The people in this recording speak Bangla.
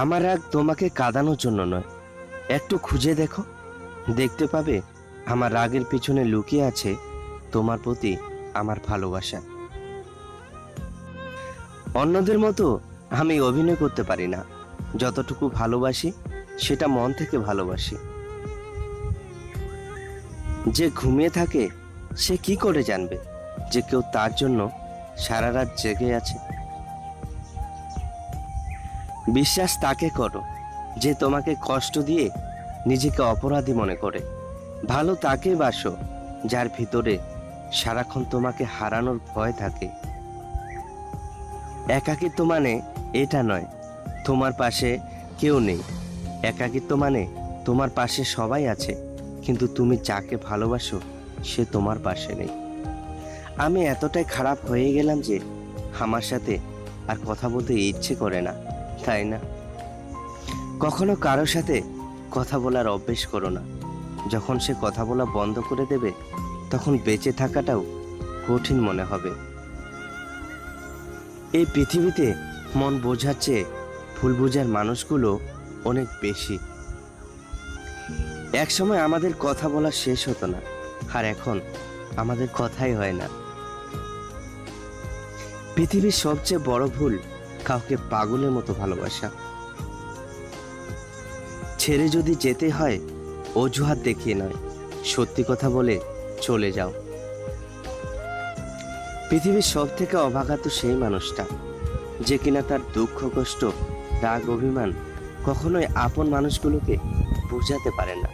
আমার রাগ তোমাকে কাঁদানোর জন্য নয়, একটু খুঁজে দেখো, দেখতে পাবে আমার রাগের পিছনে লুকিয়ে আছে তোমার প্রতি আমার ভালোবাসা। অন্যদের মতো আমি অভিনয় করতে পারি না, যতটুকু ভালোবাসি সেটা মন থেকে ভালোবাসি। যে ঘুমিয়ে থাকে সে কি করে জানবে যে কেউ তার জন্য সারা রাত জেগে আছে? বিশ্বাস তাকে করো যে তোমাকে কষ্ট দিয়ে নিজেকে অপরাধী মনে করে। ভালো তাকে বাসো যার ভিতরে সারাক্ষণ তোমাকে হারানোর ভয় থাকে। একাকিত্ব মানে এটা নয় তোমার পাশে কেউ নেই। একাকিত্ব মানে তোমার পাশে সবাই আছে, কিন্তু তুমি যাকে ভালোবাসো সে তোমার পাশে নেই। আমি এতটাই খারাপ হয়ে গেলাম যে আমার সাথে আর কথা বলতে ইচ্ছে করে না, তাই না? কখনো কারোর সাথে কথা বলার অভ্যেস করো না। যখন সে কথা বলা বন্ধ করে দেবে তখন বেঁচে থাকাটাও কঠিন মনে হবে। এই পৃথিবীতে মন বোঝার চেয়ে ভুল বোঝার মানুষগুলো অনেক বেশি। এক সময় আমাদের কথা বলা শেষ হতো না, আর এখন আমাদের কথাই হয় না। পৃথিবীর সবচেয়ে বড় ভুল কাউকে পাগলের মতো ভালোবাসা। ছেড়ে যদি যেতে হয় অজুহাত দেখিয়ে নয়, সত্যি কথা বলে চলে যাও। পৃথিবীর সব থেকে অভাগা তো সেই মানুষটা যে কিনা তার দুঃখ কষ্ট রাগ অভিমান কখনোই আপন মানুষগুলোকে বোঝাতে পারে না।